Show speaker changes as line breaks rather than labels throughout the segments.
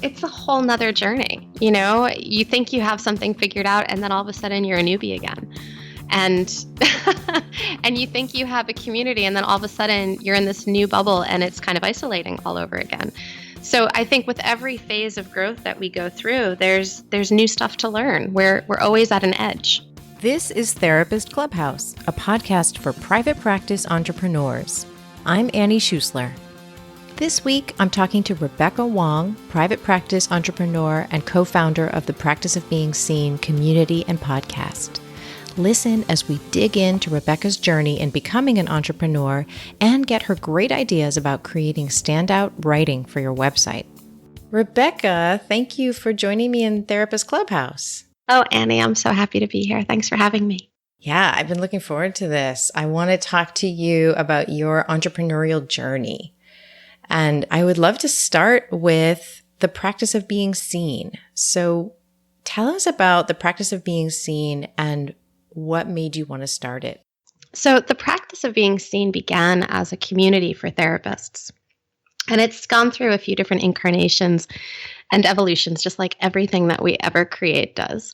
It's a whole nother journey. You know, you think you have something figured out and then all of a sudden you're a newbie again. And and you think you have a community and then all of a sudden you're in this new bubble and it's kind of isolating all over again. So I think with every phase of growth that we go through, there's new stuff to learn. We're always at an edge.
This is Therapist Clubhouse, a podcast for private practice entrepreneurs. I'm Annie Schusler. This week, I'm talking to Rebecca Wong, private practice entrepreneur and co-founder of the Practice of Being Seen community and podcast. Listen as we dig into Rebecca's journey in becoming an entrepreneur and get her great ideas about creating standout writing for your website. Rebecca, thank you for joining me in Therapist Clubhouse.
Oh, Annie, I'm so happy to be here. Thanks for having me.
Yeah, I've been looking forward to this. I want to talk to you about your entrepreneurial journey. And I would love to start with the practice of being seen. So tell us about the practice of being seen and what made you want to start it.
So the practice of being seen began as a community for therapists. And it's gone through a few different incarnations and evolutions, just like everything that we ever create does.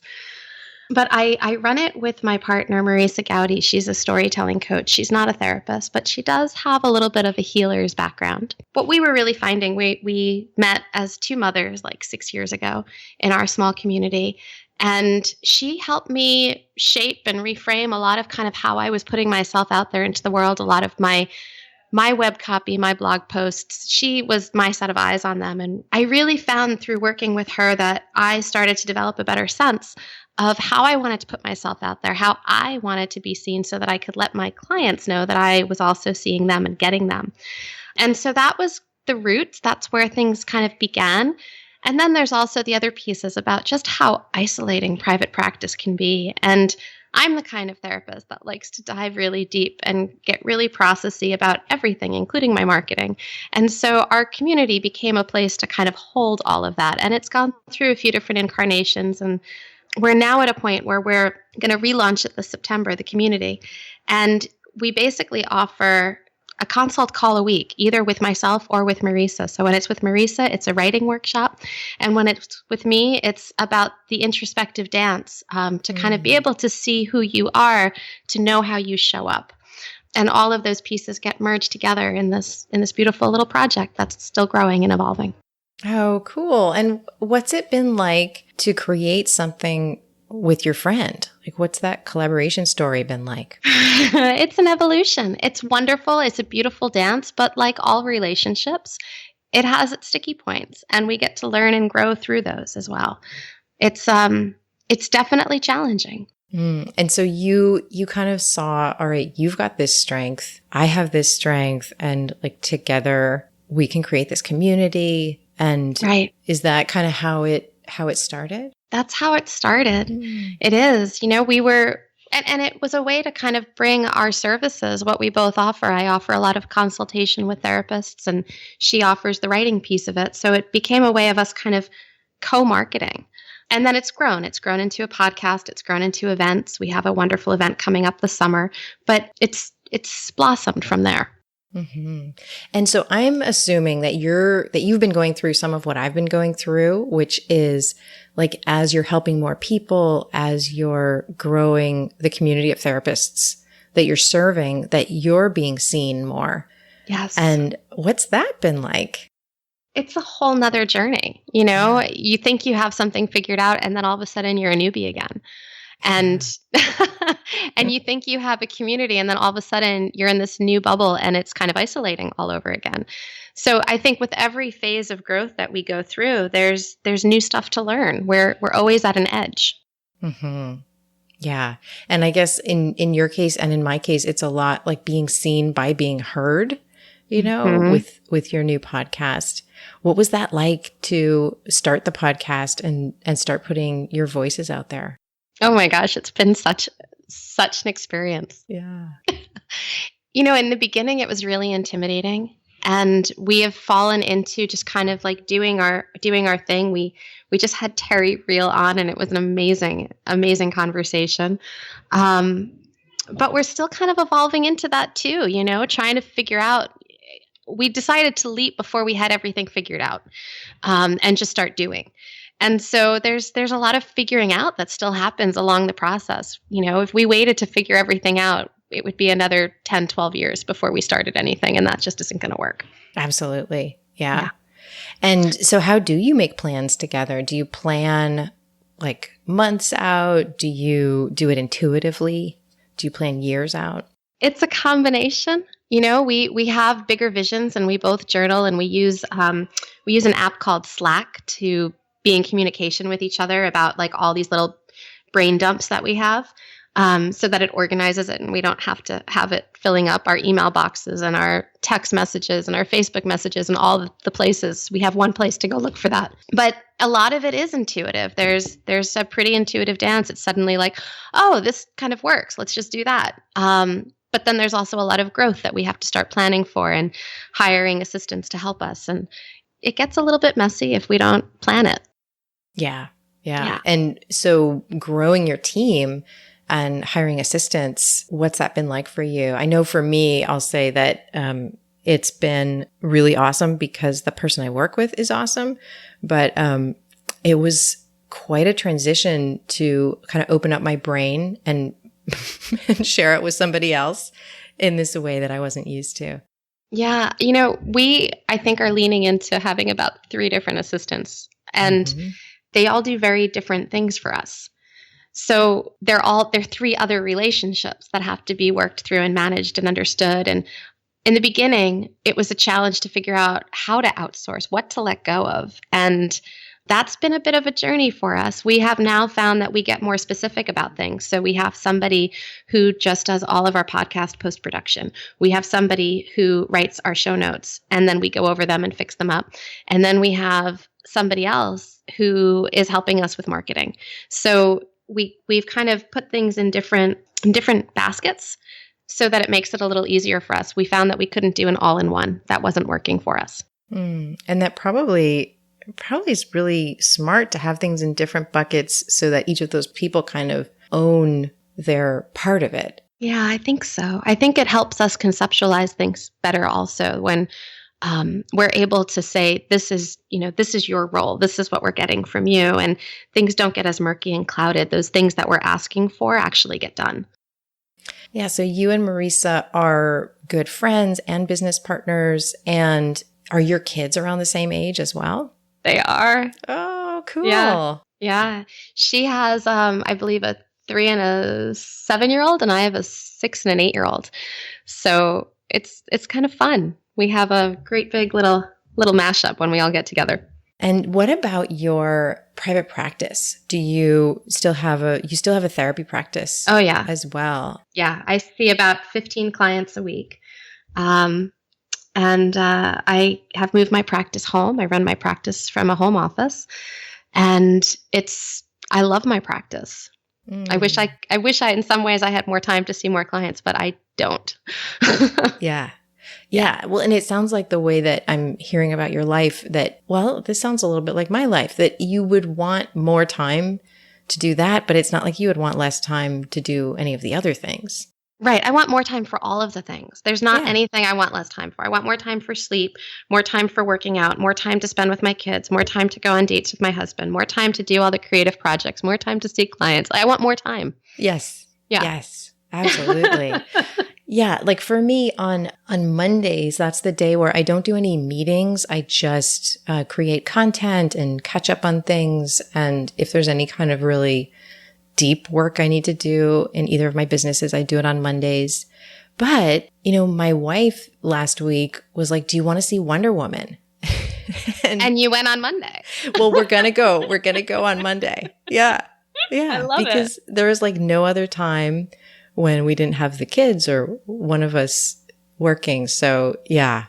But I run it with my partner, Marisa Gowdy. She's a storytelling coach. She's not a therapist, but she does have a little bit of a healer's background. What we were really finding, we met as two mothers like 6 years ago in our small community. And she helped me shape and reframe a lot of kind of how I was putting myself out there into the world, a lot of my web copy, my blog posts. She was my set of eyes on them. And I really found through working with her that I started to develop a better sense of how I wanted to put myself out there, how I wanted to be seen so that I could let my clients know that I was also seeing them and getting them. And so that was the roots. That's where things kind of began. And then there's also the other pieces about just how isolating private practice can be. And I'm the kind of therapist that likes to dive really deep and get really processy about everything, including my marketing. And so our community became a place to kind of hold all of that. And it's gone through a few different incarnations. And we're now at a point where we're going to relaunch it this September, the community. And we basically offer a consult call a week, either with myself or with Marisa. So when it's with Marisa, it's a writing workshop. And when it's with me, it's about the introspective dance to kind of be able to see who you are, to know how you show up. And all of those pieces get merged together in this beautiful little project that's still growing and evolving.
Oh, cool. And what's it been like to create something with your friend? Like, what's that collaboration story been like?
It's an evolution. It's wonderful. It's a beautiful dance, but like all relationships, it has its sticky points, and we get to learn and grow through those as well. It's definitely challenging.
And so you kind of saw, all right, you've got this strength, I have this strength, and like together we can create this community. And
right.
Is that kind of how it started?
That's how it started. It is. You know, we were, and it was a way to kind of bring our services, what we both offer. I offer a lot of consultation with therapists, and she offers the writing piece of it. So it became a way of us kind of co-marketing. And then it's grown. It's grown into a podcast. It's grown into events. We have a wonderful event coming up this summer, but it's blossomed from there.
Mm-hmm. And so I'm assuming that you've been going through some of what I've been going through, which is like, as you're helping more people, as you're growing the community of therapists that you're serving, that you're being seen more.
Yes.
And what's that been like?
It's a whole nother journey. You know, you think you have something figured out and then all of a sudden you're a newbie again. And and you think you have a community and then all of a sudden you're in this new bubble and it's kind of isolating all over again. So I think with every phase of growth that we go through, there's new stuff to learn. We're always at an edge.
Mm-hmm. Yeah. And I guess in your case and in my case, it's a lot like being seen by being heard, you know, with your new podcast. What was that like to start the podcast and start putting your voices out there?
Oh my gosh, it's been such an experience.
Yeah.
You know, in the beginning, it was really intimidating, and we have fallen into just kind of like doing our thing. We just had Terry Reel on, and it was an amazing conversation. But we're still kind of evolving into that too, you know, trying to figure out we decided to leap before we had everything figured out, and just start doing. And so there's a lot of figuring out that still happens along the process. If we waited to figure everything out, it would be another 10, 12 years before we started anything, and that just isn't going to work.
Absolutely. Yeah. And so how do you make plans together? Do you plan like months out? Do you do it intuitively? Do you plan years out?
It's a combination. We have bigger visions, and we both journal, and we use an app called Slack to be in communication with each other about like all these little brain dumps that we have, so that it organizes it, and we don't have to have it filling up our email boxes and our text messages and our Facebook messages and all the places. We have one place to go look for that. But a lot of it is intuitive. There's a pretty intuitive dance. It's suddenly like, oh, this kind of works. Let's just do that. But then there's also a lot of growth that we have to start planning for and hiring assistants to help us. And it gets a little bit messy if we don't plan it.
Yeah. And so growing your team and hiring assistants, what's that been like for you? I know for me, I'll say that it's been really awesome because the person I work with is awesome. But it was quite a transition to kind of open up my brain and share it with somebody else in this way that I wasn't used to.
Yeah. We, I think, are leaning into having about 3 different assistants, and they all do very different things for us. So they're 3 other relationships that have to be worked through and managed and understood. And in the beginning, it was a challenge to figure out how to outsource, what to let go of. And that's been a bit of a journey for us. We have now found that we get more specific about things. So we have somebody who just does all of our podcast post-production. We have somebody who writes our show notes, and then we go over them and fix them up. And then we have somebody else who is helping us with marketing. So we've kind of put things in different baskets so that it makes it a little easier for us. We found that we couldn't do an all-in-one. That wasn't working for us.
And that probably is really smart to have things in different buckets so that each of those people kind of own their part of it.
Yeah, I think so. I think it helps us conceptualize things better also when we're able to say, this is your role. This is what we're getting from you. And things don't get as murky and clouded. Those things that we're asking for actually get done.
Yeah. So you and Marisa are good friends and business partners. And are your kids around the same age as well?
They are.
Oh, cool.
Yeah. She has, I believe, a 3 and a 7-year-old, and I have a 6 and an 8-year-old. So it's kind of fun. We have a great big little mashup when we all get together.
And what about your private practice? Do you still have a therapy practice?
Oh, yeah.
As well?
Yeah. I see about 15 clients a week. And I have moved my practice home. I run my practice from a home office, and I love my practice. I wish I in some ways I had more time to see more clients, but I don't.
Yeah. Well, and it sounds like the way that I'm hearing about your life this sounds a little bit like my life, that you would want more time to do that, but it's not like you would want less time to do any of the other things.
Right. I want more time for all of the things. There's not anything I want less time for. I want more time for sleep, more time for working out, more time to spend with my kids, more time to go on dates with my husband, more time to do all the creative projects, more time to see clients. I want more time.
Yes.
Yeah.
Yes. Absolutely. Yeah. Like for me on Mondays, that's the day where I don't do any meetings. I just create content and catch up on things. And if there's any kind of really deep work I need to do in either of my businesses, I do it on Mondays. But, my wife last week was like, do you want to see Wonder Woman?
and you went on Monday.
Well, we're going to go. We're going to go on Monday. Yeah. Yeah.
I love it.
Because there was like no other time when we didn't have the kids or one of us working. So yeah,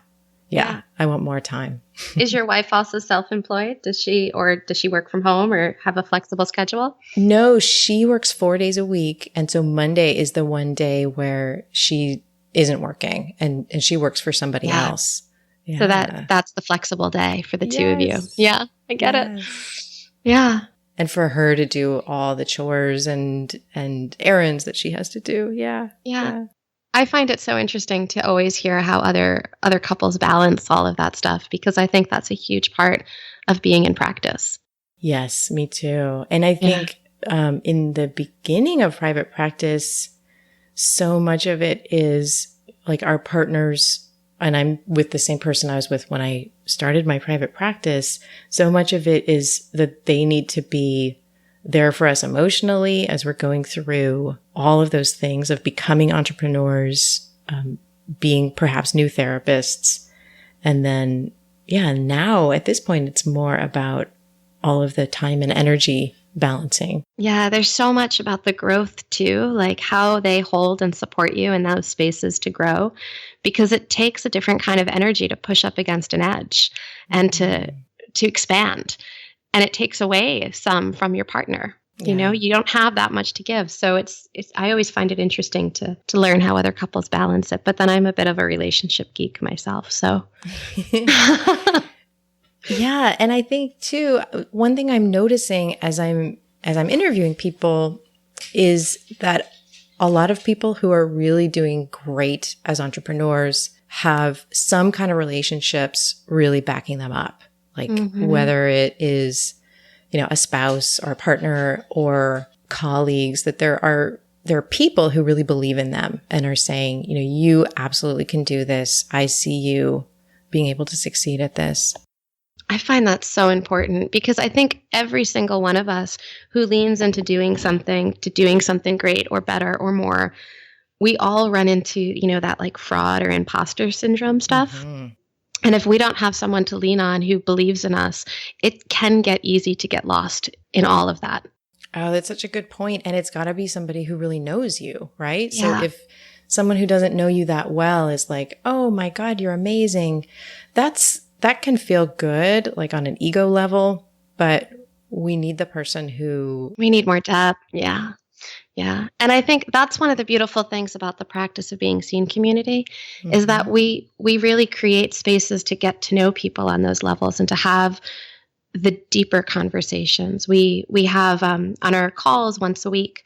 I want more time.
Is your wife also self-employed? Does she work from home or have a flexible schedule?
No, she works 4 days a week. And so Monday is the one day where she isn't working and she works for somebody else. Yeah.
So that's the flexible day for the two of you. Yeah, I get it. Yeah.
And for her to do all the chores and errands that she has to do. Yeah.
Yeah. I find it so interesting to always hear how other couples balance all of that stuff, because I think that's a huge part of being in practice.
Yes, me too. And I think in the beginning of private practice, so much of it is like our partners, and I'm with the same person I was with when I started my private practice. So much of it is that they need to be there for us emotionally as we're going through all of those things of becoming entrepreneurs, being perhaps new therapists. And then, now at this point, it's more about all of the time and energy balancing.
Yeah, there's so much about the growth too, like how they hold and support you in those spaces to grow, because it takes a different kind of energy to push up against an edge and to expand. And it takes away some from your partner. You know, you don't have that much to give. So it's I always find it interesting to learn how other couples balance it. But then I'm a bit of a relationship geek myself. So
yeah. And I think too, one thing I'm noticing as I'm interviewing people is that a lot of people who are really doing great as entrepreneurs have some kind of relationships really backing them up. Like whether it is, a spouse or a partner or colleagues, that there are people who really believe in them and are saying, you absolutely can do this. I see you being able to succeed at this.
I find that so important, because I think every single one of us who leans into doing something great or better or more, we all run into, that like fraud or imposter syndrome stuff. And if we don't have someone to lean on who believes in us, it can get easy to get lost in all of that.
Oh, that's such a good point. And it's got to be somebody who really knows you, right?
Yeah.
So if someone who doesn't know you that well is like, oh my God, you're amazing, that can feel good, like on an ego level, but we need the person who...
We need more depth. Yeah. Yeah. And I think that's one of the beautiful things about the practice of being seen community is that we really create spaces to get to know people on those levels and to have the deeper conversations. We have on our calls once a week,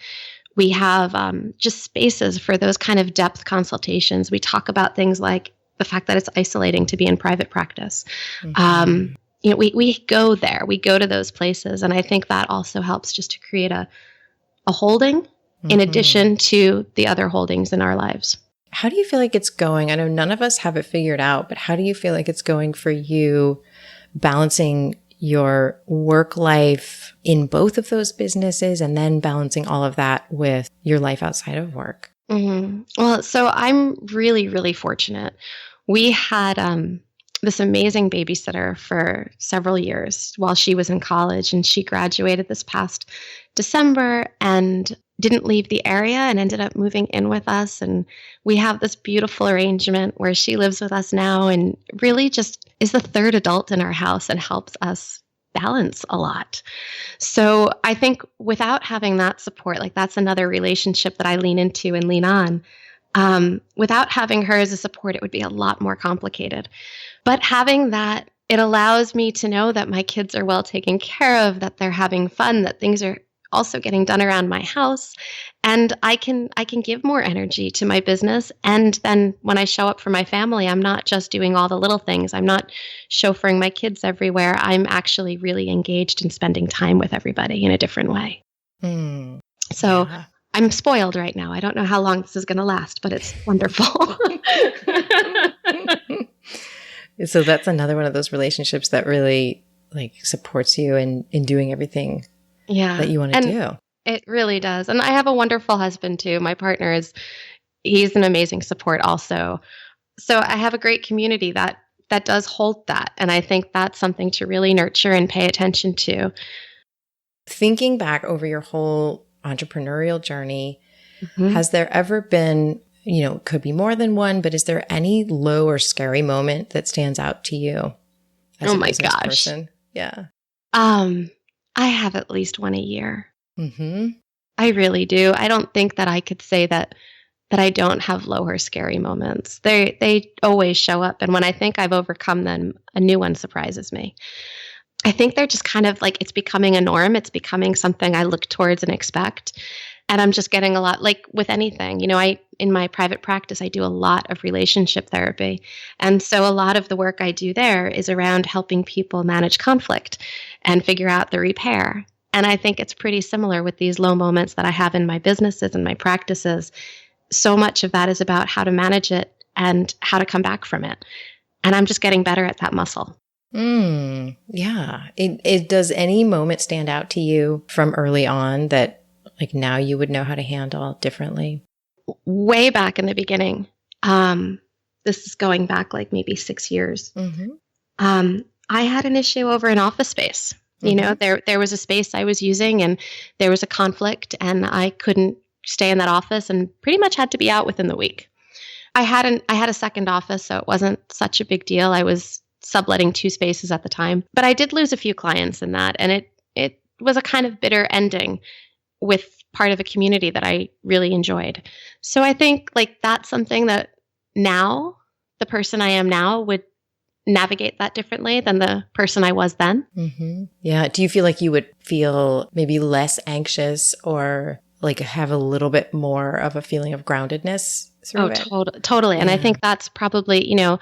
we have just spaces for those kind of depth consultations. We talk about things like the fact that it's isolating to be in private practice. We go there, we go to those places. And I think that also helps just to create a holding in addition to the other holdings in our lives.
How do you feel like it's going? I know none of us have it figured out, but how do you feel like it's going for you balancing your work life in both of those businesses and then balancing all of that with your life outside of work?
Well, so I'm really, really fortunate. We had this amazing babysitter for several years while she was in college, and she graduated this past December and didn't leave the area and ended up moving in with us. And we have this beautiful arrangement where she lives with us now and really just is the third adult in our house and helps us balance a lot. So I think without having that support, like that's another relationship that I lean into and lean on. Without having her as a support, it would be a lot more complicated. But having that, it allows me to know that my kids are well taken care of, that they're having fun, that things are also getting done around my house. And I can give more energy to my business. And then when I show up for my family, I'm not just doing all the little things. I'm not chauffeuring my kids everywhere. I'm actually really engaged in spending time with everybody in a different way. So I'm spoiled right now. I don't know how long this is going to last, but it's wonderful.
So that's another one of those relationships that really like supports you in doing everything that you want to do.
It really does. And I have a wonderful husband too. My partner he's an amazing support also. So I have a great community that does hold that. And I think that's something to really nurture and pay attention to.
Thinking back over your whole entrepreneurial journey, has there ever been, it could be more than one, but is there any low or scary moment that stands out to you as a business person? Yeah.
I have at least one a year. I really do. I don't think that I could say that I don't have low or scary moments. They always show up. And when I think I've overcome them, a new one surprises me. I think they're just kind of like, it's becoming a norm. It's becoming something I look towards and expect. And I'm just getting a lot, like with anything, in my private practice, I do a lot of relationship therapy. And so a lot of the work I do there is around helping people manage conflict and figure out the repair. And I think it's pretty similar with these low moments that I have in my businesses and my practices. So much of that is about how to manage it and how to come back from it. And I'm just getting better at that muscle.
Yeah. Does any moment stand out to you from early on that like now you would know how to handle differently?
Way back in the beginning, this is going back like maybe 6 years. I had an issue over an office space. There was a space I was using and there was a conflict and I couldn't stay in that office and pretty much had to be out within the week. I had a second office, so it wasn't such a big deal. I was subletting 2 spaces at the time, but I did lose a few clients in that, and it was a kind of bitter ending with part of a community that I really enjoyed. So I think like that's something that now the person I am now would navigate that differently than the person I was then.
Yeah. Do you feel like you would feel maybe less anxious or like have a little bit more of a feeling of groundedness through it?
Totally. And I think that's probably, and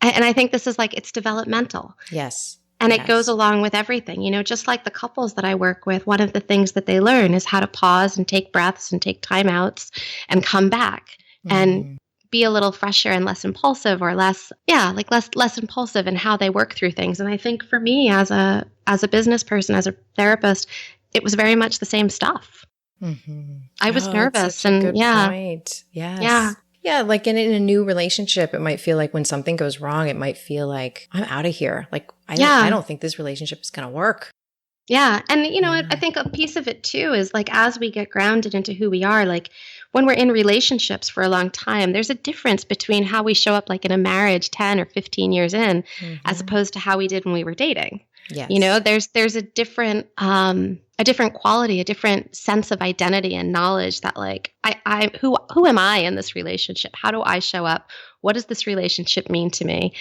I think this is like, it's developmental.
Yes.
And it goes along with everything, just like the couples that I work with, one of the things that they learn is how to pause and take breaths and take timeouts and come back and be a little fresher and less impulsive or less impulsive in how they work through things. And I think for me as a business person, as a therapist, it was very much the same stuff. I was nervous and
point. Yes.
Yeah.
Yeah, like in a new relationship, it might feel like when something goes wrong, it might feel like I'm out of here. Like I don't think this relationship is going to work.
Yeah. And, I think a piece of it too is like as we get grounded into who we are, like when we're in relationships for a long time, there's a difference between how we show up like in a marriage 10 or 15 years in, as opposed to how we did when we were dating.
Yes.
There's a different quality, a different sense of identity and knowledge that like, who am I in this relationship? How do I show up? What does this relationship mean to me?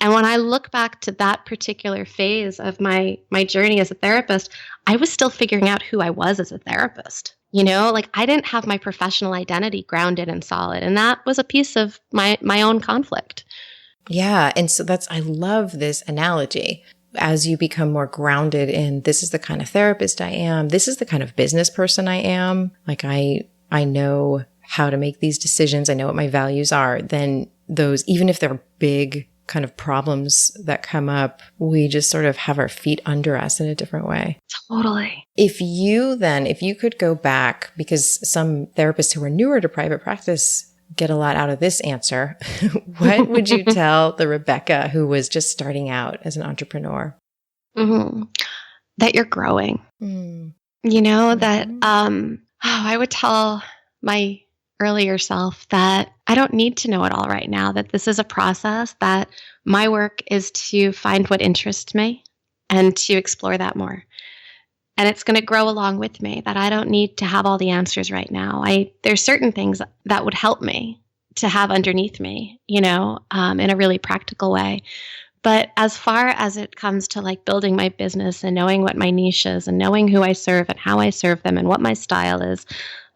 And when I look back to that particular phase of my journey as a therapist, I was still figuring out who I was as a therapist. Like I didn't have my professional identity grounded and solid. And that was a piece of my own conflict.
Yeah. And so I love this analogy. As you become more grounded in this is the kind of therapist I am, this is the kind of business person I am, like I know how to make these decisions, I know what my values are, then those, even if they're big kind of problems that come up, we just sort of have our feet under us in a different way.
Totally.
If you could go back, because some therapists who are newer to private practice get a lot out of this answer, what would you tell the Rebecca who was just starting out as an entrepreneur?
That you're growing. That I would tell my earlier self that I don't need to know it all right now, that this is a process, that my work is to find what interests me and to explore that more. And it's going to grow along with me, that I don't need to have all the answers right now. There's certain things that would help me to have underneath me, in a really practical way. But as far as it comes to like building my business and knowing what my niche is and knowing who I serve and how I serve them and what my style is,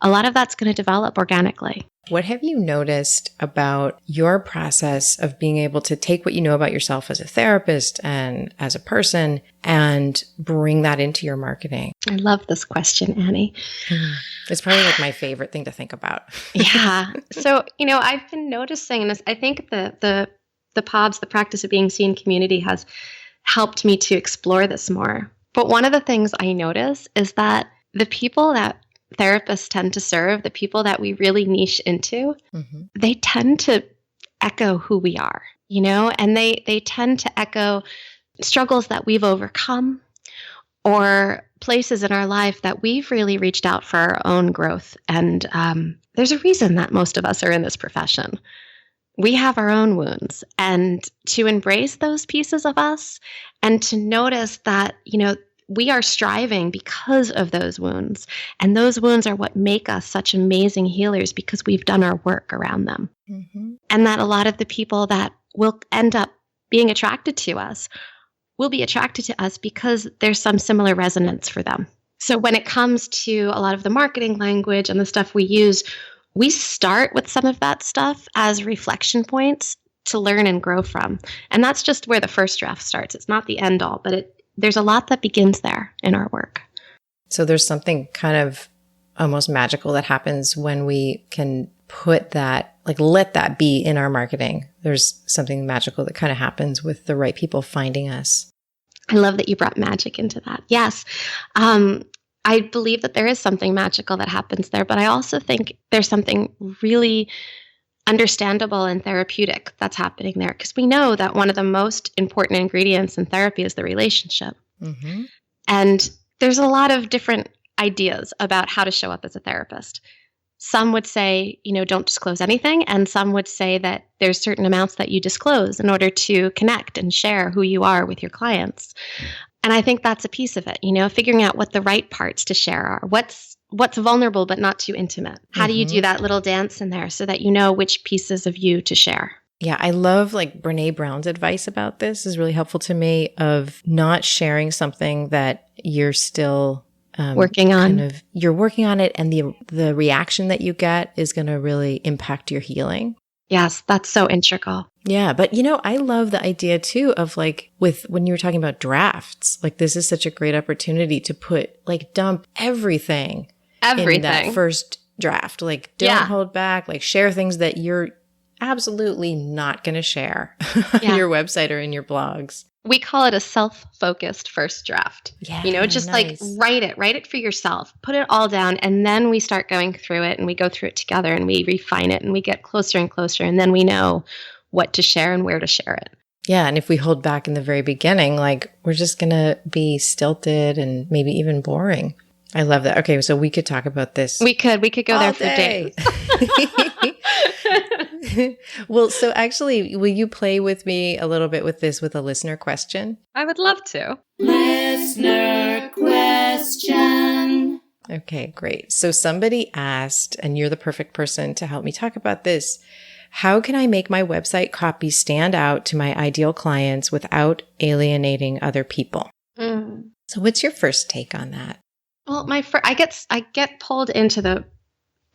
a lot of that's going to develop organically.
What have you noticed about your process of being able to take what you know about yourself as a therapist and as a person and bring that into your marketing?
I love this question, Annie.
It's probably like my favorite thing to think about.
Yeah. So, I've been noticing this. I think the POBS, the practice of being seen community, has helped me to explore this more. But one of the things I notice is that the people that therapists tend to serve, the people that we really niche into, they tend to echo who we are, and they tend to echo struggles that we've overcome or places in our life that we've really reached out for our own growth. And there's a reason that most of us are in this profession. We have our own wounds, and to embrace those pieces of us and to notice that, we are striving because of those wounds. And those wounds are what make us such amazing healers because we've done our work around them. And that a lot of the people that will end up being attracted to us will be attracted to us because there's some similar resonance for them. So when it comes to a lot of the marketing language and the stuff we use, we start with some of that stuff as reflection points to learn and grow from. And that's just where the first draft starts. It's not the end all, but there's a lot that begins there in our work.
So there's something kind of almost magical that happens when we can put that, like let that be in our marketing. There's something magical that kind of happens with the right people finding us.
I love that you brought magic into that. Yes. I believe that there is something magical that happens there, but I also think there's something really understandable and therapeutic that's happening there, because we know that one of the most important ingredients in therapy is the relationship.
Mm-hmm.
And there's a lot of different ideas about how to show up as a therapist. Some would say, don't disclose anything. And some would say that there's certain amounts that you disclose in order to connect and share who you are with your clients. And I think that's a piece of it, figuring out what the right parts to share are. What's vulnerable but not too intimate? How do you do that little dance in there so that you know which pieces of you to share?
Yeah, I love like Brene Brown's advice about this is really helpful to me, of not sharing something that you're still
working on.
You're working on it, and the reaction that you get is going to really impact your healing.
Yes, that's so integral.
Yeah, but I love the idea too of like when you were talking about drafts, like this is such a great opportunity to dump everything in that first draft. Like don't hold back, like share things that you're absolutely not going to share on your website or in your blogs.
We call it a self-focused first draft.
Yeah,
just
nice.
Like write it for yourself, put it all down, and then we start going through it and we go through it together and we refine it and we get closer and closer, and then we know what to share and where to share it.
Yeah, and if we hold back in the very beginning, like we're just going to be stilted and maybe even boring. I love that. Okay, so we could talk about this.
We could go there for days.
Well, so actually, will you play with me a little bit with this with a listener question?
I would love to.
Listener question.
Okay, great. So somebody asked, and you're the perfect person to help me talk about this. How can I make my website copy stand out to my ideal clients without alienating other people? So what's your first take on that?
Well, I get pulled into the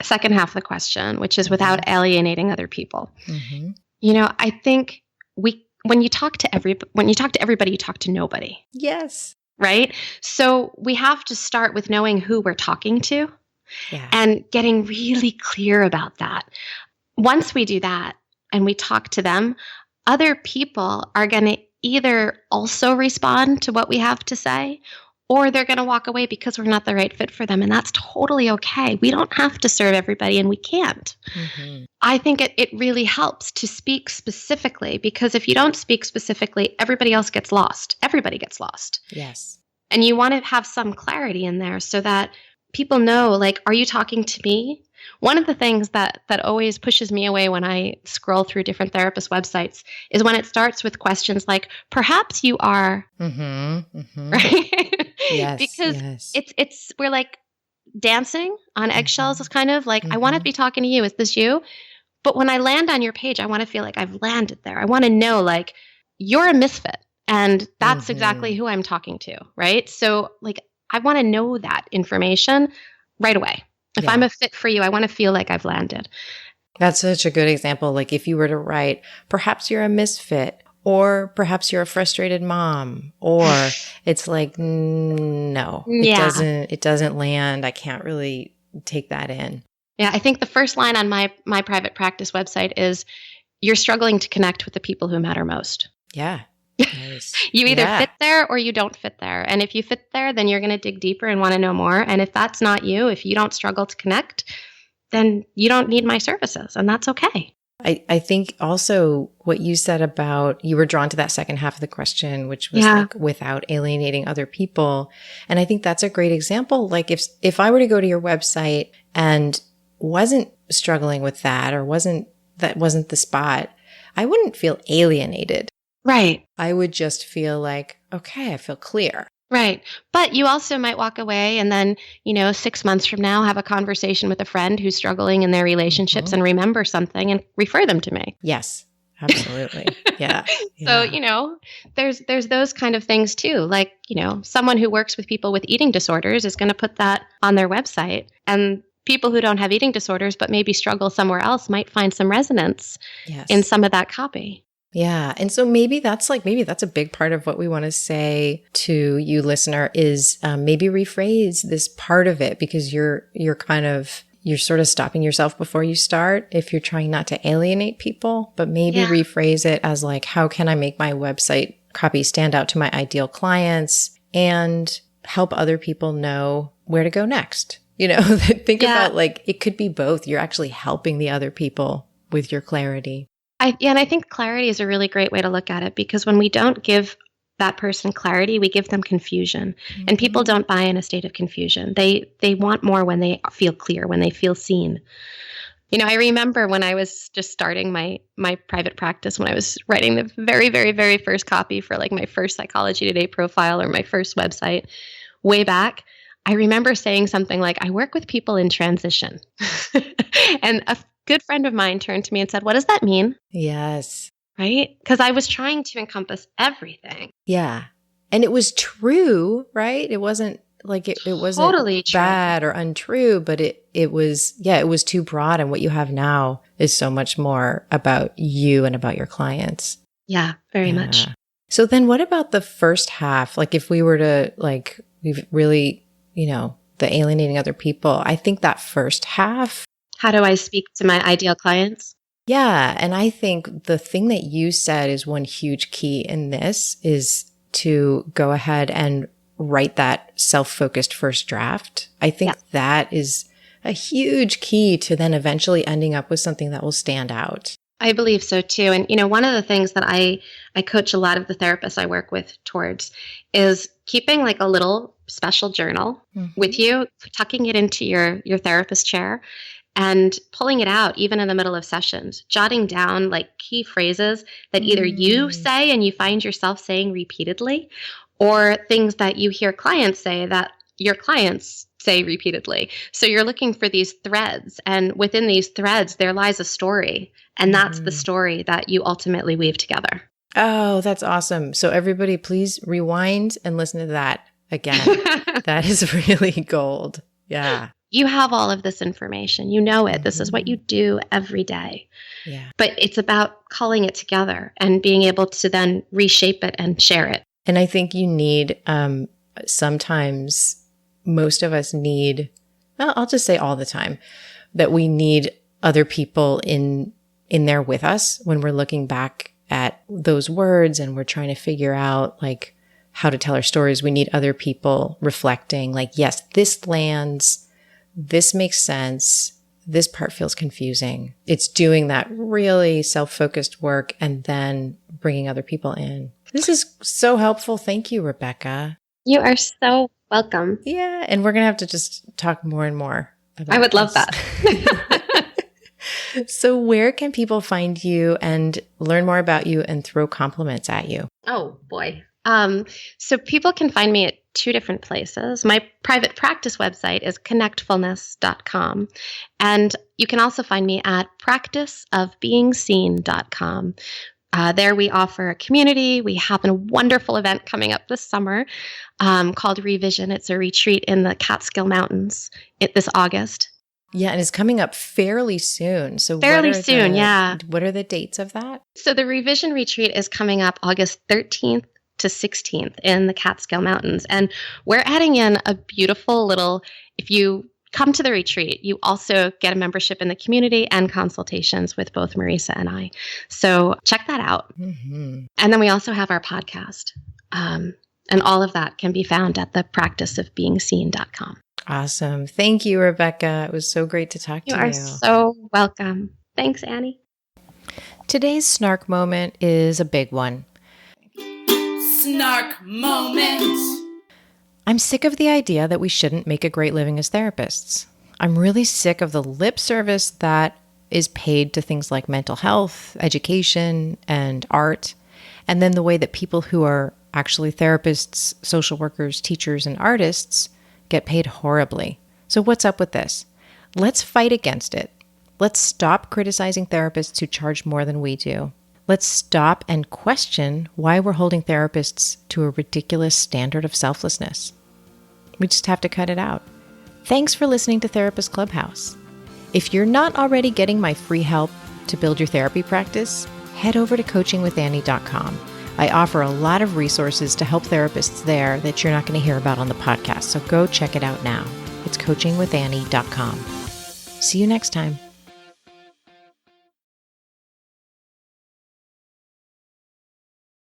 second half of the question, which is without alienating other people.
Mm-hmm.
I think when you talk to everybody, you talk to nobody.
Yes.
Right? So we have to start with knowing who we're talking to and getting really clear about that. Once we do that and we talk to them, other people are going to either also respond to what we have to say, or they're going to walk away because we're not the right fit for them. And that's totally okay. We don't have to serve everybody, and we can't.
Mm-hmm.
I think it really helps to speak specifically, because if you don't speak specifically, everybody else gets lost. Everybody gets lost.
Yes.
And you want to have some clarity in there so that people know, like, are you talking to me? One of the things that always pushes me away when I scroll through different therapist websites is when it starts with questions like, perhaps you are, right?
Yes,
because it's we're like dancing on eggshells. It's kind of like, I want to be talking to you. Is this you? But when I land on your page, I want to feel like I've landed there. I want to know, like, you're a misfit, and that's exactly who I'm talking to, right? So, like, I want to know that information right away. If I'm a fit for you, I want to feel like I've landed.
That's such a good example. Like if you were to write, perhaps you're a misfit, or perhaps you're a frustrated mom, or it's like, no, it doesn't land. I can't really take that in.
Yeah. I think the first line on my private practice website is, you're struggling to connect with the people who matter most.
Yeah. Nice.
You either fit there or you don't fit there. And if you fit there, then you're going to dig deeper and want to know more. And if that's not you, if you don't struggle to connect, then you don't need my services. And that's okay.
I think also what you said about, you were drawn to that second half of the question, which was like without alienating other people. And I think that's a great example. Like if I were to go to your website and wasn't struggling with that, or wasn't the spot, I wouldn't feel alienated.
Right.
I would just feel like, okay, I feel clear.
Right. But you also might walk away and then, 6 months from now, have a conversation with a friend who's struggling in their relationships and remember something and refer them to me.
Yes, Absolutely. Yeah.
So,
Yeah.
there's those kind of things too. Like, someone who works with people with eating disorders is going to put that on their website. And people who don't have eating disorders but maybe struggle somewhere else might find some resonance in
Yes.
some of that copy.
Yeah. And so maybe that's a big part of what we want to say to you, listener, is maybe rephrase this part of it, because you're sort of stopping yourself before you start if you're trying not to alienate people, but maybe
Yeah.
rephrase it as like, how can I make my website copy stand out to my ideal clients and help other people know where to go next? Think
Yeah.
about, like, it could be both. You're actually helping the other people with your clarity.
And I think clarity is a really great way to look at it, because when we don't give that person clarity, we give them confusion. And people don't buy in a state of confusion. They want more when they feel clear, when they feel seen. I remember when I was just starting my private practice, when I was writing the very, very, very first copy for like my first Psychology Today profile or my first website way back, I remember saying something like, I work with people in transition. And a good friend of mine turned to me and said, what does that mean?
Yes.
Right? Because I was trying to encompass everything.
Yeah. And it was true, right? It wasn't like it wasn't
Totally true.
bad or untrue, but it was too broad. And what you have now is so much more about you and about your clients.
Yeah, very much.
So then what about the first half? Like, if we were to, like, we've really, the alienating other people, I think that first half.
How do I speak to my ideal clients?
Yeah. And I think the thing that you said is one huge key in this is to go ahead and write that self-focused first draft. I think that is a huge key to then eventually ending up with something that will stand out.
I believe so too. And one of the things that I coach a lot of the therapists I work with towards is keeping like a little special journal with you, tucking it into your therapist chair and pulling it out even in the middle of sessions, jotting down like key phrases that either you say and you find yourself saying repeatedly, or things that you hear clients say that your clients say repeatedly. So you're looking for these threads, and within these threads, there lies a story. And that's the story that you ultimately weave together.
Oh, that's awesome. So everybody, please rewind and listen to that again. That is really gold. Yeah.
You have all of this information. You know it. This is what you do every day.
Yeah.
But it's about culling it together and being able to then reshape it and share it.
And I think you need, sometimes most of us need, well, I'll just say all the time, that we need other people in there with us when we're looking back at those words and we're trying to figure out like how to tell our stories. We need other people reflecting like, yes, this lands, this makes sense, this part feels confusing. It's doing that really self-focused work and then bringing other people in. This is so helpful. Thank you, Rebecca.
You are so welcome.
Yeah. And we're going to have to just talk more and more about
I would
this.
love that.
So where can people find you and learn more about you and throw compliments at you?
Oh, boy. So people can find me at two different places. My private practice website is connectfulness.com. And you can also find me at practiceofbeingseen.com. There we offer a community. We have a wonderful event coming up this summer called Revision. It's a retreat in the Catskill Mountains this August.
Yeah, and it's coming up fairly soon. So
fairly soon, yeah.
What are the dates of that?
So the Revision retreat is coming up August 13th to 16th in the Catskill Mountains. And we're adding in a beautiful little, if you come to the retreat, you also get a membership in the community and consultations with both Marisa and I. So check that out. And then we also have our podcast. And all of that can be found at the practiceofbeingseen.com.
Awesome. Thank you, Rebecca. It was so great to talk to you.
You are so welcome. Thanks, Annie.
Today's snark moment is a big one.
Snark moment.
I'm sick of the idea that we shouldn't make a great living as therapists. I'm really sick of the lip service that is paid to things like mental health, education, and art, and then the way that people who are actually therapists, social workers, teachers, and artists get paid horribly. So what's up with this? Let's fight against it. Let's stop criticizing therapists who charge more than we do. Let's stop and question why we're holding therapists to a ridiculous standard of selflessness. We just have to cut it out. Thanks for listening to Therapist Clubhouse. If you're not already getting my free help to build your therapy practice, head over to coachingwithannie.com. I offer a lot of resources to help therapists there that you're not going to hear about on the podcast, so go check it out now. It's coachingwithannie.com. See you next time.